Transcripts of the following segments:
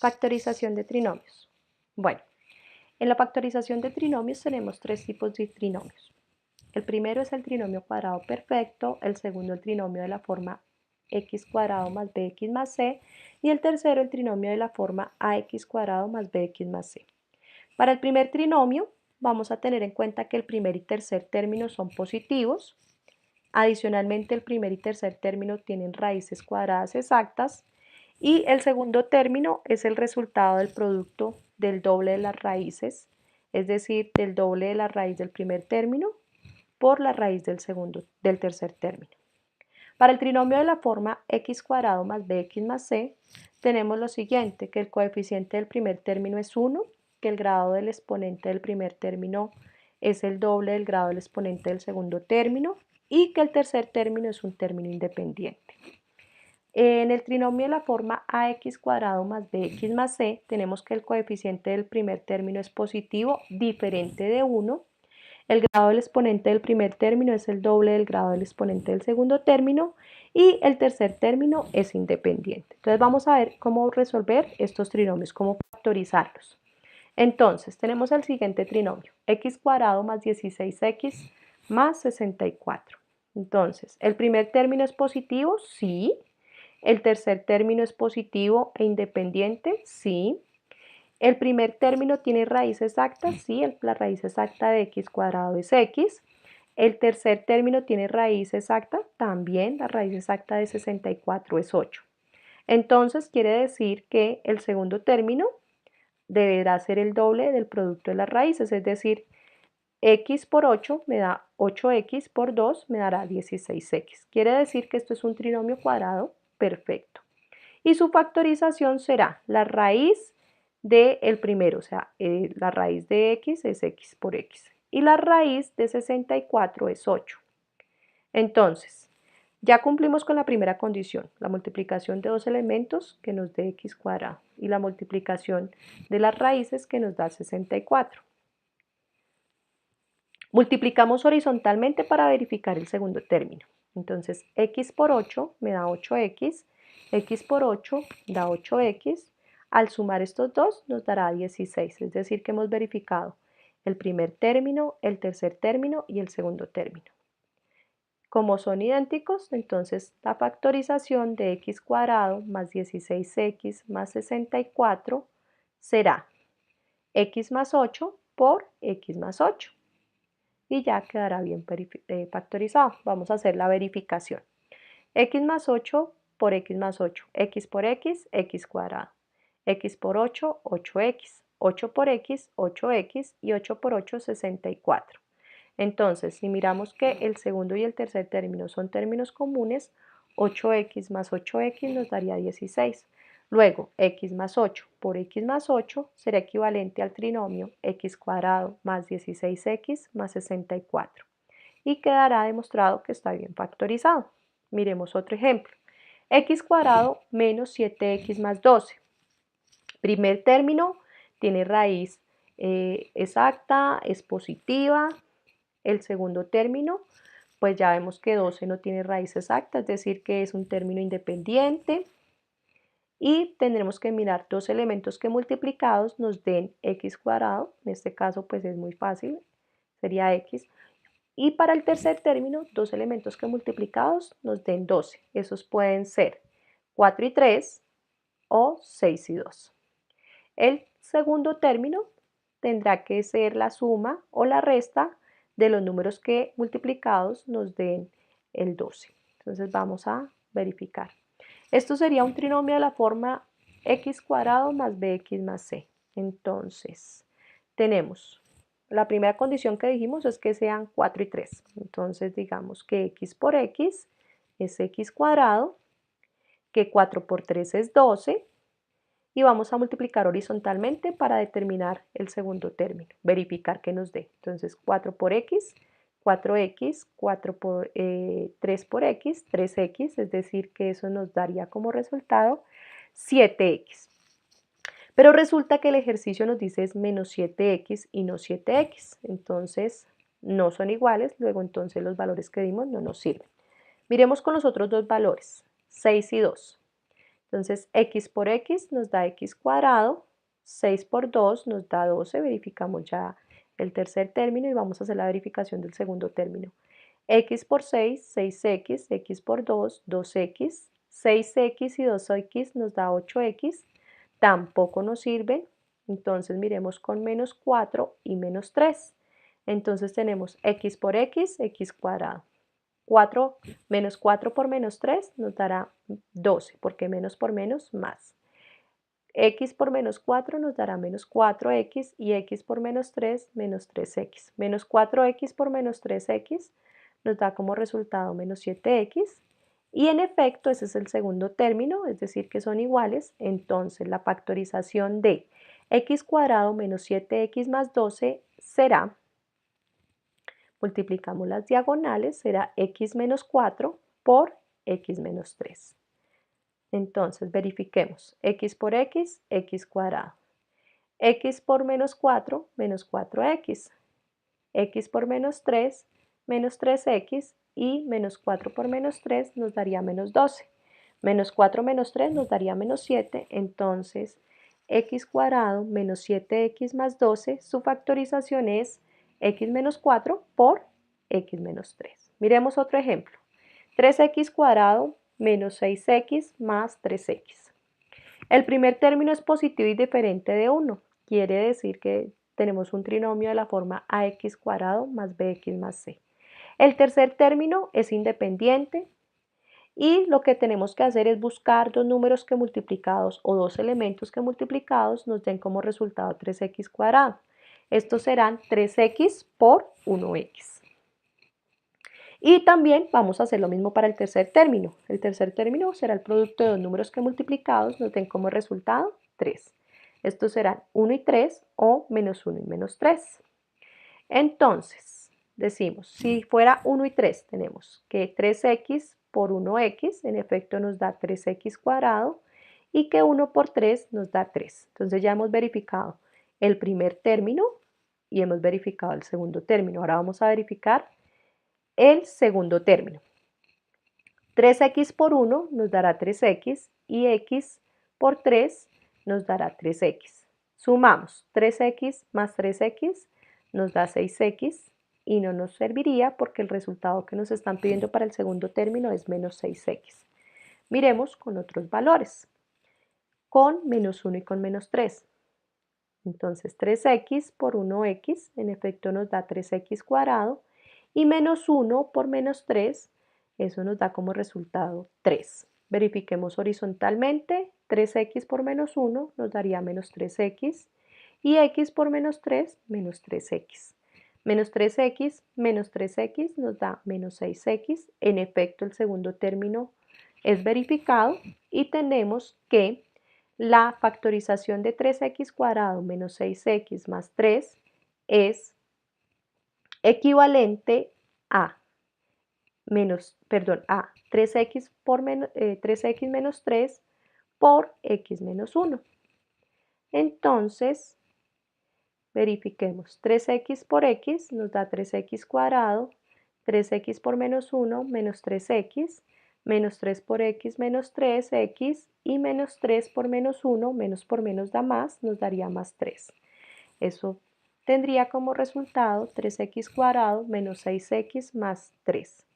Factorización de trinomios. Bueno, en la factorización de trinomios tenemos tres tipos de trinomios. El primero es el trinomio cuadrado perfecto, el segundo el trinomio de la forma x cuadrado más bx más c y el tercero el trinomio de la forma ax cuadrado más bx más c. Para el primer trinomio vamos a tener en cuenta que el primer y tercer término son positivos. Adicionalmente, el primer y tercer término tienen raíces cuadradas exactas y el segundo término es el resultado del producto del doble de las raíces, es decir, del doble de la raíz del primer término por la raíz del tercer término. Para el trinomio de la forma x cuadrado más bx más c, tenemos lo siguiente, que el coeficiente del primer término es 1, que el grado del exponente del primer término es el doble del grado del exponente del segundo término y que el tercer término es un término independiente. En el trinomio de la forma ax cuadrado más bx más c, tenemos que el coeficiente del primer término es positivo, diferente de 1. El grado del exponente del primer término es el doble del grado del exponente del segundo término y el tercer término es independiente. Entonces vamos a ver cómo resolver estos trinomios, cómo factorizarlos. Entonces tenemos el siguiente trinomio, x cuadrado más 16x más 64. Entonces, ¿el primer término es positivo? Sí. ¿El tercer término es positivo e independiente? Sí. ¿El primer término tiene raíz exacta? Sí, la raíz exacta de x cuadrado es x. ¿El tercer término tiene raíz exacta? También la raíz exacta de 64 es 8. Entonces quiere decir que el segundo término deberá ser el doble del producto de las raíces, es decir, x por 8 me da 8x por 2 me dará 16x. Quiere decir que esto es un trinomio cuadrado perfecto. Y su factorización será la raíz del primero, o sea, la raíz de x es x por x. Y la raíz de 64 es 8. Entonces, ya cumplimos con la primera condición, la multiplicación de dos elementos que nos dé x cuadrado y la multiplicación de las raíces que nos da 64. Multiplicamos horizontalmente para verificar el segundo término. Entonces, x por 8 me da 8x, x por 8 da 8x. Al sumar estos dos nos dará 16, es decir, que hemos verificado el primer término, el tercer término y el segundo término. Como son idénticos, entonces la factorización de x cuadrado más 16x más 64 será x más 8 por x más 8. Y ya quedará bien factorizado. Vamos a hacer la verificación. X más 8 por x más 8. X por x, x cuadrado. X por 8, 8x. 8 por x, 8x. Y 8 por 8, 64. Entonces, si miramos que el segundo y el tercer término son términos comunes, 8x más 8x nos daría 16. Luego, x más 8 por x más 8 será equivalente al trinomio x cuadrado más 16x más 64. Y quedará demostrado que está bien factorizado. Miremos otro ejemplo. X cuadrado menos 7x más 12. Primer término tiene raíz exacta, es positiva. El segundo término, pues ya vemos que 12 no tiene raíz exacta, es decir, que es un término independiente. Y tendremos que mirar dos elementos que multiplicados nos den x cuadrado. En este caso, pues es muy fácil, sería x. Y para el tercer término, dos elementos que multiplicados nos den 12. Esos pueden ser 4 y 3 o 6 y 2. El segundo término tendrá que ser la suma o la resta de los números que multiplicados nos den el 12. Entonces vamos a verificar. Esto sería un trinomio de la forma x cuadrado más bx más c. Entonces tenemos la primera condición que dijimos es que sean 4 y 3. Entonces digamos que x por x es x cuadrado, que 4 por 3 es 12 y vamos a multiplicar horizontalmente para determinar el segundo término, verificar que nos dé. Entonces 4 por x, 4x, 3 por x, 3x, es decir que eso nos daría como resultado 7x. Pero resulta que el ejercicio nos dice es menos 7x y no 7x, entonces no son iguales, luego entonces los valores que dimos no nos sirven. Miremos con los otros dos valores, 6 y 2. Entonces, x por x nos da x cuadrado, 6 por 2 nos da 12, verificamos ya el tercer término y vamos a hacer la verificación del segundo término. X por 6, 6x, x por 2, 2x, 6x y 2x nos da 8x, tampoco nos sirve, entonces miremos con menos 4 y menos 3. Entonces tenemos x por x, x cuadrado. 4 menos 4 por menos 3 nos dará 12, porque menos por menos más. X por menos 4 nos dará menos 4x y x por menos 3, menos 3x. Menos 4x por menos 3x nos da como resultado menos 7x. Y en efecto, ese es el segundo término, es decir, que son iguales. Entonces, la factorización de x cuadrado menos 7x más 12 será, multiplicamos las diagonales, será x menos 4 por x menos 3. Entonces, verifiquemos x por x, x cuadrado. X por menos 4, menos 4x. X por menos 3, menos 3x. Y menos 4 por menos 3 nos daría menos 12. Menos 4 menos 3 nos daría menos 7. Entonces, x cuadrado menos 7x más 12, su factorización es x menos 4 por x menos 3. Miremos otro ejemplo. 3x cuadrado menos 6x más 3x. El primer término es positivo y diferente de 1. Quiere decir que tenemos un trinomio de la forma ax cuadrado más bx más c. El tercer término es independiente y lo que tenemos que hacer es buscar dos números que multiplicados o dos elementos que multiplicados nos den como resultado 3x cuadrado. Estos serán 3x por 1x. Y también vamos a hacer lo mismo para el tercer término. El tercer término será el producto de dos números que multiplicados nos den como resultado 3. Estos serán 1 y 3 o menos 1 y menos 3. Entonces, decimos, si fuera 1 y 3, tenemos que 3x por 1x, en efecto nos da 3x cuadrado, y que 1 por 3 nos da 3. Entonces ya hemos verificado el primer término y hemos verificado el segundo término. Ahora vamos a verificar el segundo término. 3x por 1 nos dará 3x y x por 3 nos dará 3x. Sumamos 3x más 3x nos da 6x y no nos serviría porque el resultado que nos están pidiendo para el segundo término es menos 6x. Miremos con otros valores, con menos 1 y con menos 3. Entonces 3x por 1x en efecto nos da 3x cuadrado y menos 1 por menos 3, eso nos da como resultado 3. Verifiquemos horizontalmente, 3x por menos 1 nos daría menos 3x y x por menos 3, menos 3x. Menos 3x nos da menos 6x. En efecto, el segundo término es verificado y tenemos que la factorización de 3x cuadrado menos 6x más 3 es equivalente a 3x, 3x menos 3 por x menos 1. Entonces, verifiquemos. 3x por x nos da 3x cuadrado, 3x por menos 1 menos 3x, menos 3 por x menos 3x y menos 3 por menos 1, menos por menos da más, nos daría más 3. Eso tendría como resultado 3x cuadrado menos 6x más 3.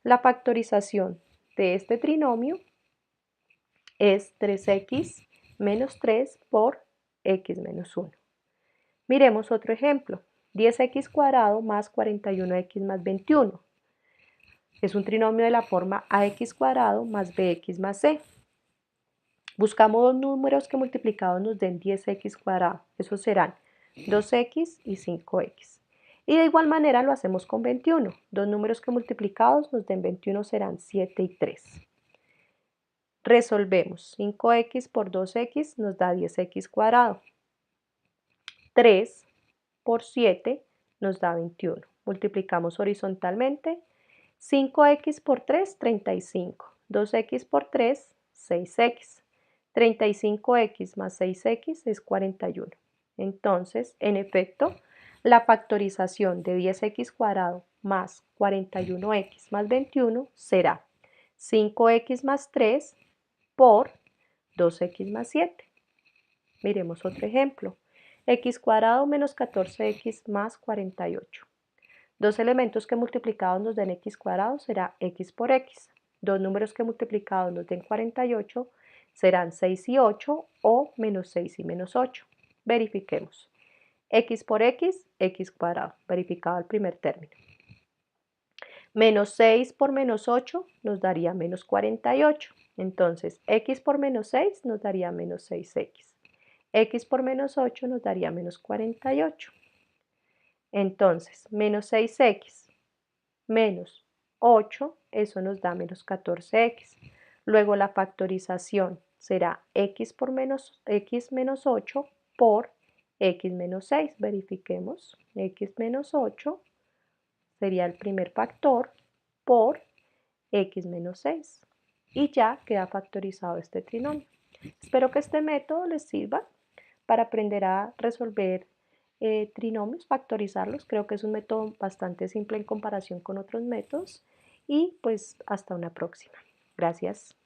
La factorización de este trinomio es 3x menos 3 por x menos 1. Miremos otro ejemplo. 10x cuadrado más 41x más 21. Es un trinomio de la forma ax cuadrado más bx más c. Buscamos dos números que multiplicados nos den 10x cuadrado. Esos serán 2x y 5x. Y de igual manera lo hacemos con 21. Dos números que multiplicados nos den 21 serán 7 y 3. Resolvemos. 5x por 2x nos da 10x cuadrado. 3 por 7 nos da 21. Multiplicamos horizontalmente. 5x por 3, 35. 2x por 3, 6x. 35x más 6x es 41. Entonces, en efecto, la factorización de 10x cuadrado más 41x más 21 será 5x más 3 por 2x más 7. Miremos otro ejemplo. X cuadrado menos 14x más 48. Dos elementos que multiplicados nos den x cuadrado será x por x. Dos números que multiplicados nos den 48 serán 6 y 8 o menos 6 y menos 8. Verifiquemos. X por x, x cuadrado. Verificado el primer término. Menos 6 por menos 8 nos daría menos 48. Entonces, x por menos 6 nos daría menos 6x. X por menos 8 nos daría menos 48. Entonces, menos 6x menos 8, eso nos da menos 14x. Luego la factorización será x por x menos 8 por x menos 6. Verifiquemos. X menos 8 sería el primer factor por x menos 6. Y ya queda factorizado este trinomio. Espero que este método les sirva para aprender a resolver trinomios, factorizarlos. Creo que es un método bastante simple en comparación con otros métodos. Y pues hasta una próxima. Gracias.